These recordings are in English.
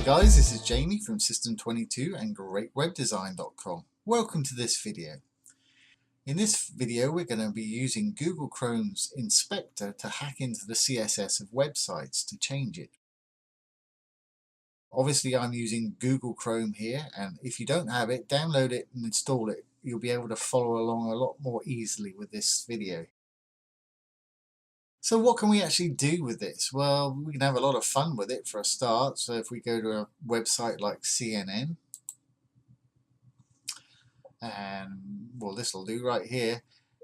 guys, this is Jamie from System22 and GreatWebDesign.com. Welcome to this video. In this video we're going to be using Google Chrome's inspector to hack into the CSS of websites to change it. Obviously I'm using Google Chrome here, and if you don't have it, download it and install it. You'll be able to follow along a lot more easily with this video. So what can we actually do with this? Well, we can have a lot of fun with it for a start. So if we go to a website like CNN, and well, this will do right here.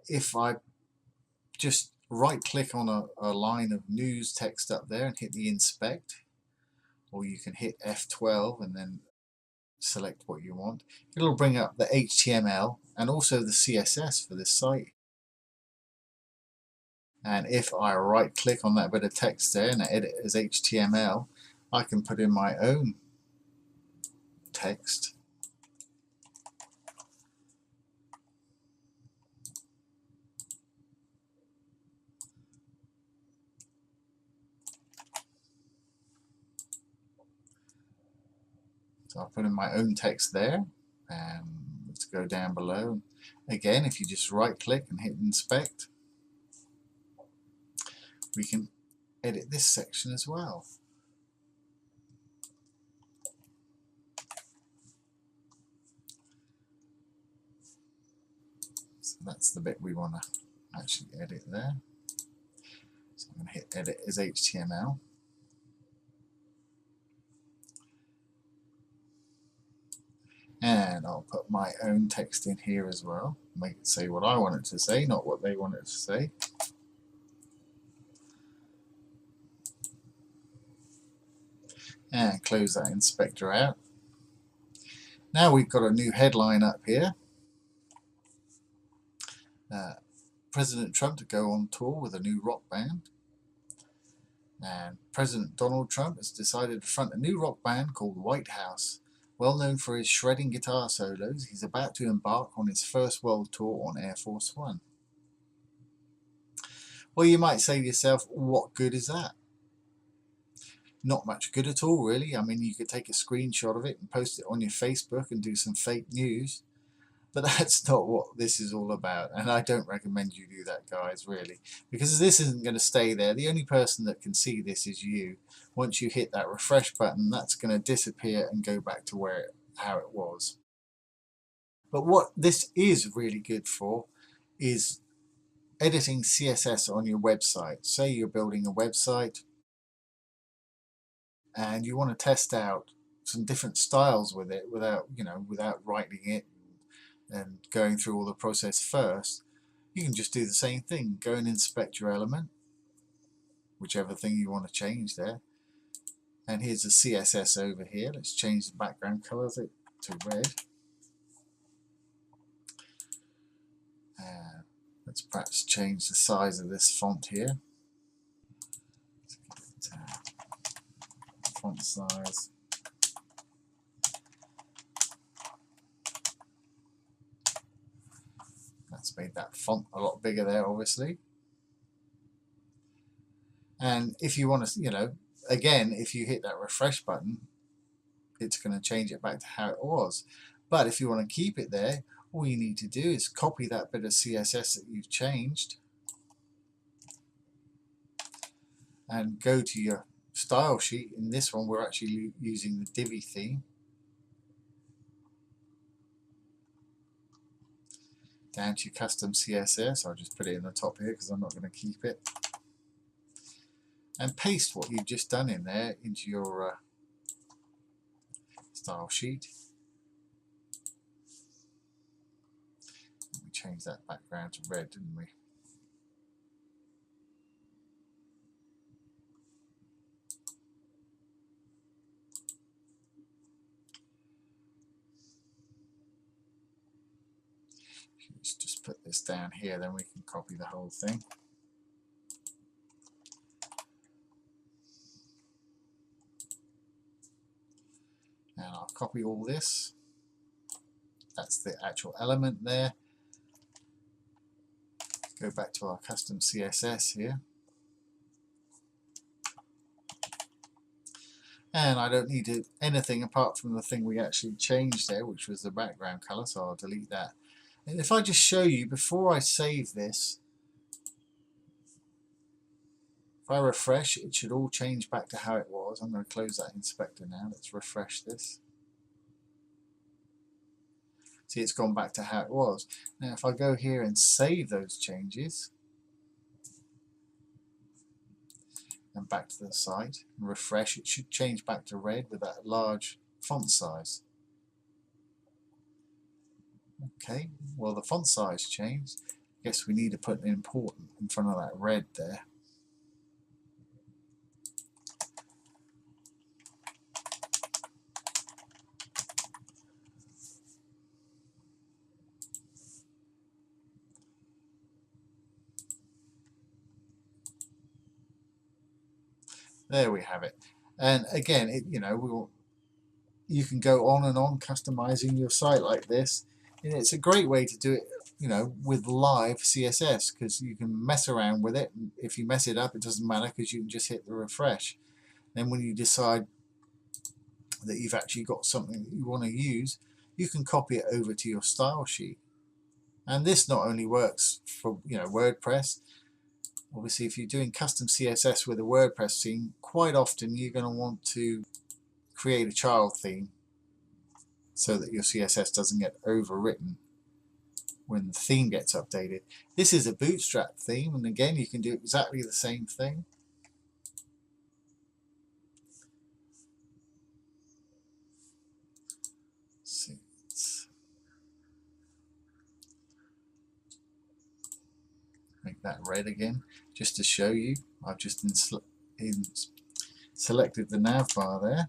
If I just right click on a line of news text up there and hit the inspect, or you can hit F12 and then select what you want, it'll bring up the HTML and also the CSS for this site. And if I right click on that bit of text there and edit as HTML, I can put in my own text. So I'll put in my own text there, and let's go down below. Again, if you just right click and hit inspect, we can edit this section as well. So that's the bit we want to actually edit there. So I'm going to hit edit as HTML. And I'll put my own text in here as well. Make it say what I want it to say, not what they want it to say. And close that inspector out. Now we've got a new headline up here. President Trump to go on tour with a new rock band. And President Donald Trump has decided to front a new rock band called White House. Well known for his shredding guitar solos, he's about to embark on his first world tour on Air Force One. Well, you might say to yourself, what good is that? Not much good at all, really. I mean, you could take a screenshot of it and post it on your Facebook and do some fake news. But that's not what this is all about, and I don't recommend you do that, guys, really, because this isn't going to stay there. The only person that can see this is you. Once you hit that refresh button, that's going to disappear and go back to how it was. But what this is really good for is editing CSS on your website. Say you're building a website and you want to test out some different styles with it without writing it and going through all the process first. You can just do the same thing. Go and inspect your element, whichever thing you want to change there. And here's the CSS over here. Let's change the background color to red. Let's perhaps change the size of this font here. Font size. That's made that font a lot bigger there, obviously. And if you want to, again, if you hit that refresh button, it's going to change it back to how it was. But if you want to keep it there, all you need to do is copy that bit of CSS that you've changed and go to your style sheet. In this one, we're actually using the Divi theme. Down to your custom CSS. I'll just put it in the top here because I'm not going to keep it. And paste what you've just done in there into your style sheet. We changed that background to red, didn't we? Let's just put this down here, then we can copy the whole thing. And I'll copy all this. That's the actual element there. Go back to our custom CSS here. And I don't need anything apart from the thing we actually changed there, which was the background color, so I'll delete that. And if I just show you, before I save this, if I refresh, it should all change back to how it was. I'm going to close that inspector now. Let's refresh this. See, it's gone back to how it was. Now if I go here and save those changes, and back to the site, and refresh, it should change back to red with that large font size. Okay, well the font size changed. I guess we need to put an important in front of that red there. There we have it. And again, you can go on and on customizing your site like this. And it's a great way to do it, with live CSS, because you can mess around with it. And if you mess it up, it doesn't matter, because you can just hit the refresh. Then when you decide that you've actually got something that you want to use, you can copy it over to your style sheet. And this not only works for WordPress. Obviously, if you're doing custom CSS with a WordPress theme, quite often you're going to want to create a child theme so that your CSS doesn't get overwritten when the theme gets updated. This is a Bootstrap theme, and again you can do exactly the same thing. Let's make that red again, just to show you. I've just selected the nav bar there.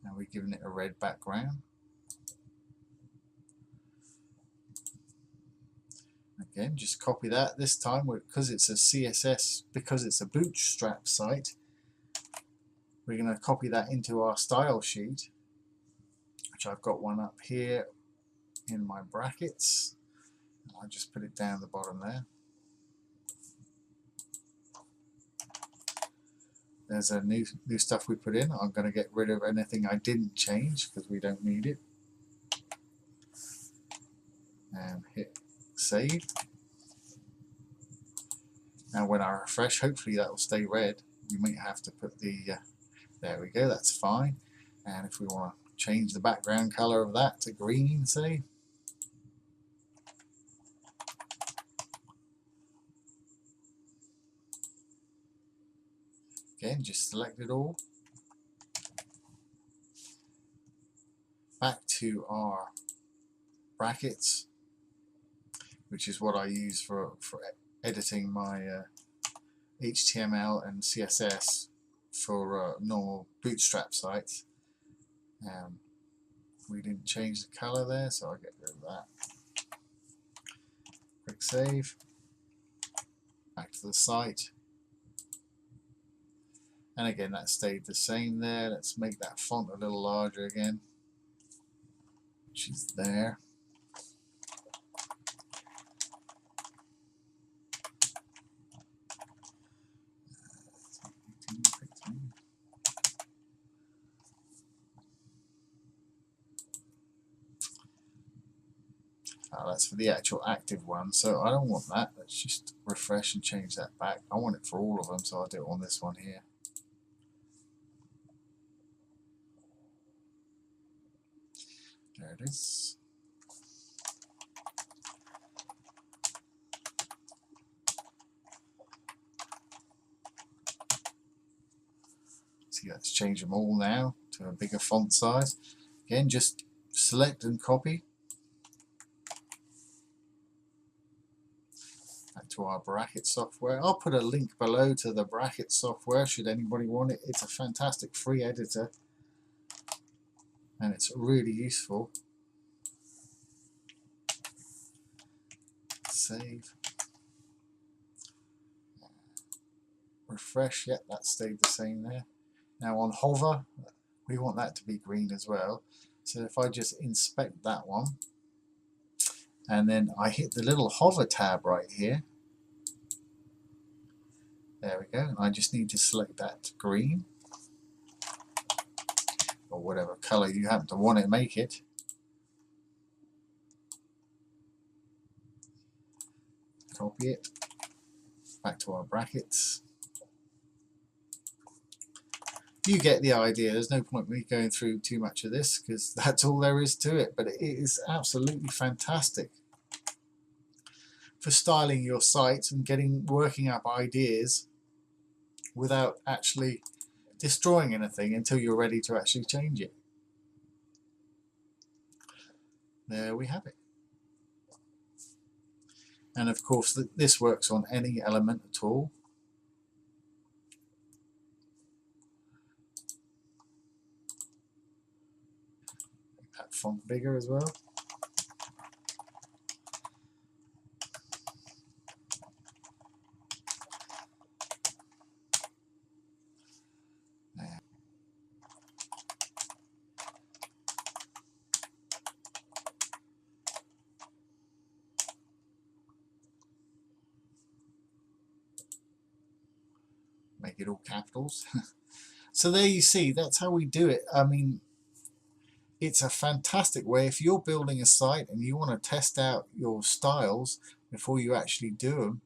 Now we're giving it a red background. Again, just copy that. This time, because it's a CSS, because it's a Bootstrap site, we're going to copy that into our style sheet, which I've got one up here in my brackets. I'll just put it down the bottom there. There's a new stuff we put in. I'm going to get rid of anything I didn't change because we don't need it. And hit save. Now when I refresh, hopefully that will stay red. We might have to put the, there we go, that's fine. And if we want to change the background color of that to green, say, again, just select it all. Back to our brackets, which is what I use for editing my HTML and CSS for normal Bootstrap sites. We didn't change the color there, so I'll get rid of that. Click save. Back to the site. And again, that stayed the same there. Let's make that font a little larger again, which is there. That's for the actual active one, so I don't want that. Let's just refresh and change that back. I want it for all of them, so I'll do it on this one here. There it is. See, let's change them all now to a bigger font size. Again, just select and copy. Back to our bracket software. I'll put a link below to the bracket software should anybody want it. It's a fantastic free editor and it's really useful. Save. Refresh. Yep, that stayed the same there. Now on hover, we want that to be green as well. So if I just inspect that one, and then I hit the little hover tab right here. There we go. And I just need to select that to green. whatever colour you happen to want to make it. Copy it back to our brackets. You get the idea. There's no point me going through too much of this because that's all there is to it, but it is absolutely fantastic for styling your site and working up ideas without actually destroying anything until you're ready to actually change it. There we have it. And of course this works on any element at all. Make that font bigger as well. Make it all capitals. So there you see, that's how we do it. I mean, it's a fantastic way. If you're building a site and you want to test out your styles before you actually do them,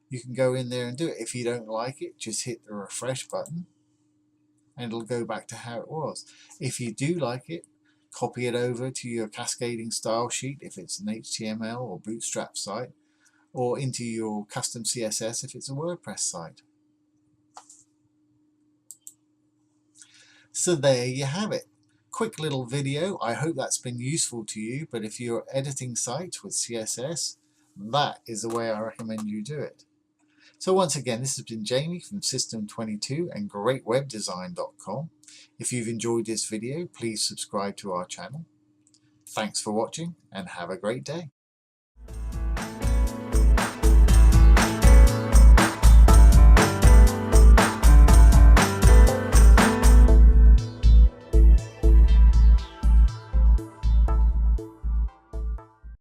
you can go in there and do it. If you don't like it, just hit the refresh button and it'll go back to how it was. If you do like it, copy it over to your cascading style sheet if it's an HTML or Bootstrap site, or into your custom CSS if it's a WordPress site. So there you have it. Quick little video. I hope that's been useful to you, but if you're editing sites with CSS, that is the way I recommend you do it. So once again, this has been Jamie from System22 and GreatWebDesign.com. If you've enjoyed this video, please subscribe to our channel. Thanks for watching and have a great day.